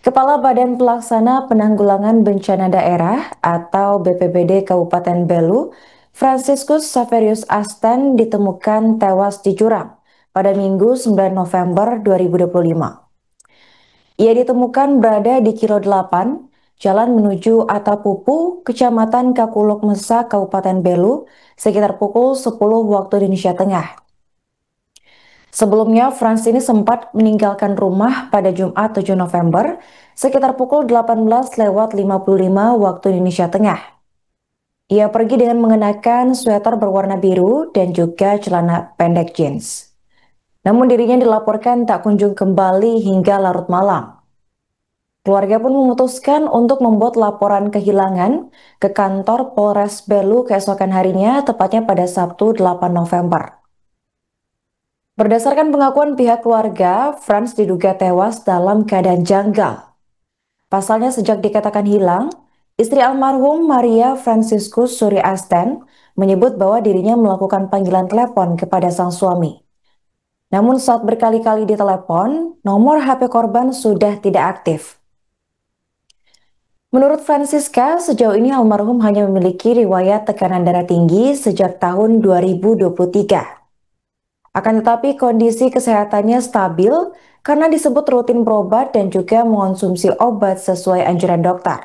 Kepala Badan Pelaksana Penanggulangan Bencana Daerah atau BPBD Kabupaten Belu, Franciscus Saverius Asten ditemukan tewas di jurang pada Minggu 9 November 2025. Ia ditemukan berada di Kilo 8, jalan menuju Atapupu, Kecamatan Kakuluk Mesa, Kabupaten Belu, sekitar pukul 10 waktu Indonesia Tengah. Sebelumnya, Frans ini sempat meninggalkan rumah pada Jumat 7 November sekitar pukul 18:55 waktu Indonesia Tengah. Ia pergi dengan mengenakan sweater berwarna biru dan juga celana pendek jeans. Namun dirinya dilaporkan tak kunjung kembali hingga larut malam. Keluarga pun memutuskan untuk membuat laporan kehilangan ke kantor Polres Belu keesokan harinya, tepatnya pada Sabtu 8 November. Berdasarkan pengakuan pihak keluarga, Frans diduga tewas dalam keadaan janggal. Pasalnya sejak dikatakan hilang, istri almarhum Maria Franciscus Suri Asten menyebut bahwa dirinya melakukan panggilan telepon kepada sang suami. Namun saat berkali-kali ditelepon, nomor HP korban sudah tidak aktif. Menurut Francisca, sejauh ini almarhum hanya memiliki riwayat tekanan darah tinggi sejak tahun 2023. Akan tetapi kondisi kesehatannya stabil karena disebut rutin berobat dan juga mengonsumsi obat sesuai anjuran dokter.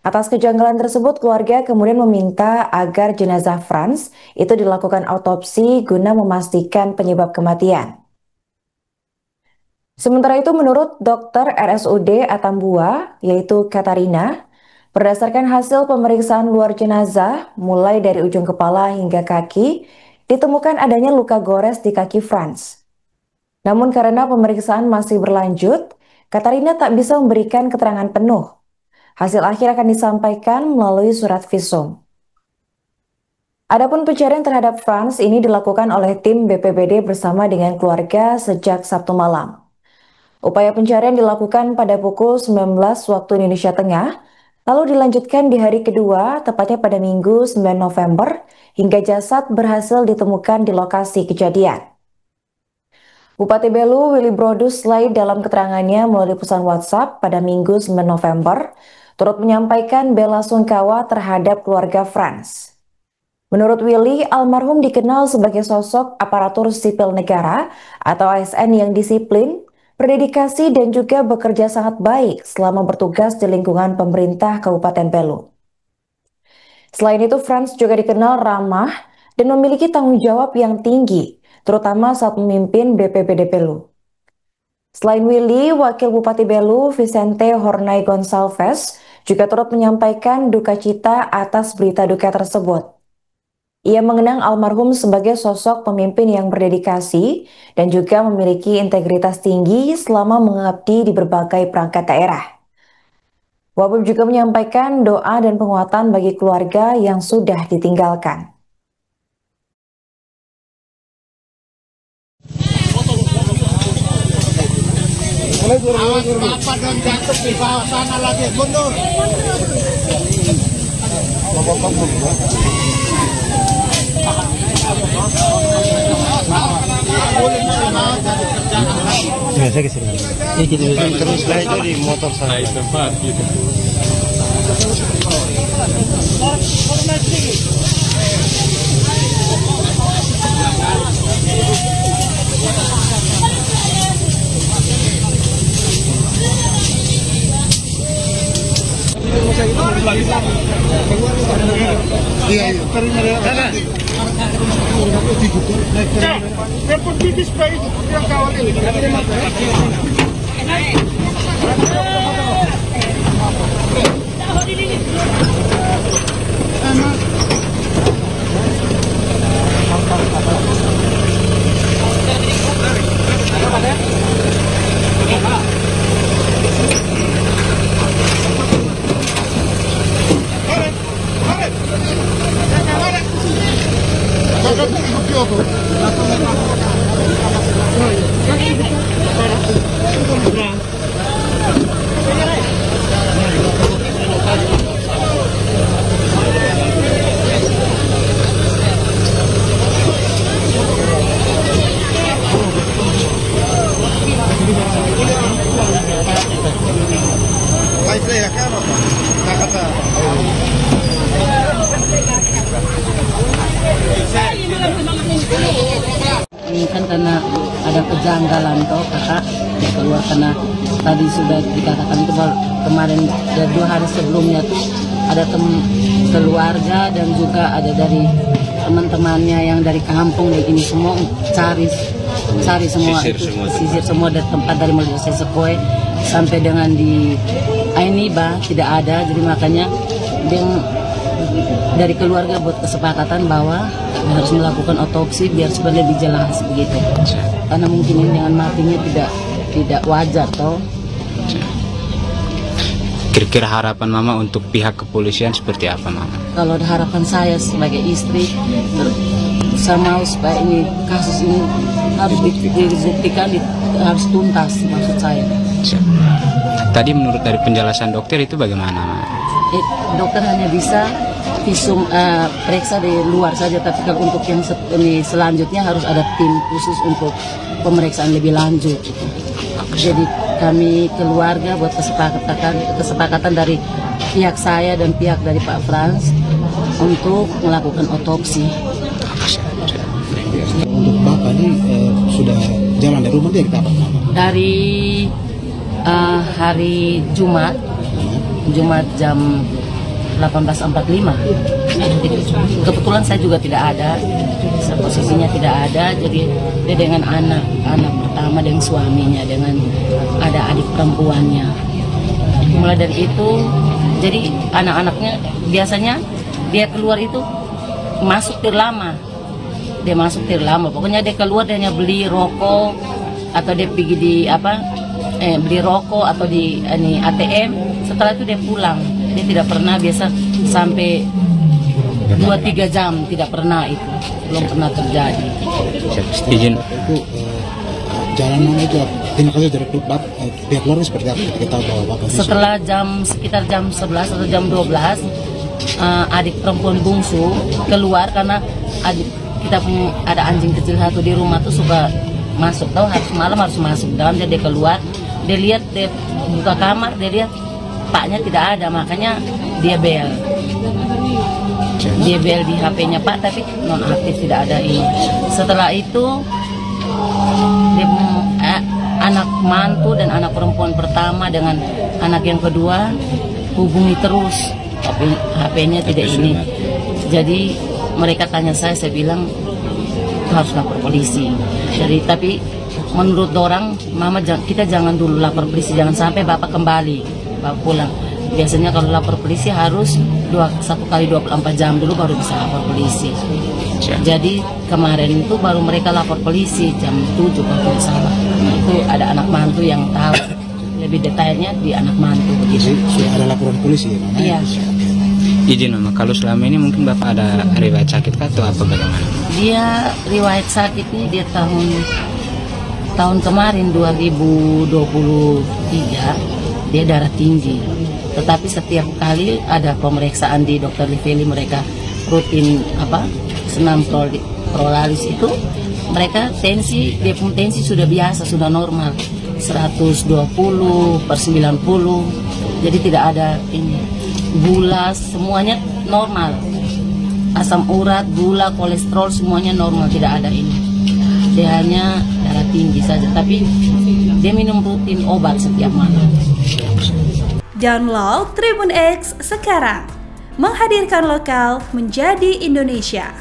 Atas kejanggalan tersebut, keluarga kemudian meminta agar jenazah Frans itu dilakukan autopsi guna memastikan penyebab kematian. Sementara itu, menurut dokter RSUD Atambua, yaitu Katarina, berdasarkan hasil pemeriksaan luar jenazah, mulai dari ujung kepala hingga kaki, ditemukan adanya luka gores di kaki Frans. Namun karena pemeriksaan masih berlanjut, Katarina tak bisa memberikan keterangan penuh. Hasil akhir akan disampaikan melalui surat visum. Adapun pencarian terhadap Frans ini dilakukan oleh tim BPBD bersama dengan keluarga sejak Sabtu malam. Upaya pencarian dilakukan pada pukul 19 waktu Indonesia Tengah, lalu dilanjutkan di hari kedua, tepatnya pada Minggu 9 November, hingga jasad berhasil ditemukan di lokasi kejadian. Bupati Belu, Willy Brodus Slade dalam keterangannya melalui pesan WhatsApp pada Minggu 9 November, turut menyampaikan bela sungkawa terhadap keluarga Frans. Menurut Willy, almarhum dikenal sebagai sosok aparatur sipil negara atau ASN yang disiplin, berdedikasi dan juga bekerja sangat baik selama bertugas di lingkungan pemerintah Kabupaten Belu. Selain itu, Frans juga dikenal ramah dan memiliki tanggung jawab yang tinggi, terutama saat memimpin BPBD Belu. Selain Willy, Wakil Bupati Belu, Vicente Hornay Gonçalves, juga turut menyampaikan duka cita atas berita duka tersebut. Ia mengenang almarhum sebagai sosok pemimpin yang berdedikasi dan juga memiliki integritas tinggi selama mengabdi di berbagai perangkat daerah. Wabub juga menyampaikan doa dan penguatan bagi keluarga yang sudah ditinggalkan. Bapak dan jatuh di bawah sana lagi, mundur. Biasa ke sini. Terus lah itu di motor saya. Tempat gitu. Iya, repot bibis baik yang kawan ini. Iya kan apa? Nggak kata. Ini kan karena ada kejanggalan toh kakak dia keluar, karena tadi sudah dikatakan itu kemarin dan 2 hari sebelumnya tuh ada keluarga dan juga ada dari teman-temannya yang dari kampung dan ini semua cari semua, sisir semua dari tempat dari mulai Sekoe sampai dengan di Ainiba tidak ada. Jadi makanya dia dari keluarga buat kesepakatan bahwa harus melakukan otopsi biar supaya lebih jelas begitu. Karena mungkin ini dengan matinya tidak wajar toh. Kira-kira harapan Mama untuk pihak kepolisian seperti apa, Mama? Kalau harapan saya sebagai istri, saya mau supaya ini kasus ini harus dibuktikan, harus tuntas maksud saya. Tadi menurut dari penjelasan dokter itu bagaimana, Mama? Dokter hanya bisa visum periksa di luar saja, tapi kalau untuk yang ini selanjutnya harus ada tim khusus untuk pemeriksaan lebih lanjut. Jadi kami keluarga buat kesepakatan dari pihak saya dan pihak dari Pak Frans untuk melakukan otopsi. Untuk Bapak ini sudah jalan dari rumah dari kapan? Dari hari Jumat jam 18.45. Kebetulan saya juga tidak ada, posisinya tidak ada. Jadi dia dengan anak pertama dengan suaminya, dengan ada adik perempuannya. Mulai dari itu, jadi anak-anaknya biasanya dia keluar itu masuk terlama. Dia masuk terlama. Pokoknya dia keluar dia hanya beli rokok atau dia pergi di beli rokok atau di ATM. Setelah itu dia pulang. Dia tidak pernah biasa sampai 2-3 jam, tidak pernah itu, belum pernah terjadi. Izin. Itu jalanan itu terima kasih dari pihak keluarga seperti apa? Kita tahu bahwa Bapak setelah sekitar jam 11 atau jam 12 adik perempuan bungsu keluar karena kita ada anjing kecil satu di rumah tuh suka masuk, tahu malam harus masuk dalam. Dia keluar, dia lihat, dia buka kamar, dia lihat Paknya tidak ada, makanya dia bel di HP-nya Pak, tapi non aktif, tidak ada ini. Setelah itu dia, anak mantu dan anak perempuan pertama dengan anak yang kedua hubungi terus, tapi HP-nya tidak ini. Jadi mereka tanya saya bilang harus lapor polisi. Jadi tapi menurut orang, Mama kita jangan dulu lapor polisi, jangan sampai Bapak kembali. Bapak pulang. Biasanya kalau lapor polisi harus 1 kali 24 jam dulu baru bisa lapor polisi. Jadi kemarin itu baru mereka lapor polisi jam 7 kalau tidak salah. Itu ada anak mantu yang tahu lebih detailnya di anak mantu begitu. Sudah ada laporan polisi ya, Mama? Iya. Izin, Mama, kalau selama ini mungkin Bapak ada riwayat sakit atau apa bagaimana? Dia riwayat sakitnya dia tahun kemarin 2023 dia darah tinggi, tetapi setiap kali ada pemeriksaan di Dokter Liveli, mereka rutin senam prolaris itu, mereka dia pun tensi sudah biasa, sudah normal 120/90, jadi tidak ada ini, gula semuanya normal, asam urat, gula, kolesterol semuanya normal, tidak ada ini. Dia hanya darah tinggi saja, tapi dia minum rutin obat setiap malam. Download Tribun X sekarang, menghadirkan lokal menjadi Indonesia.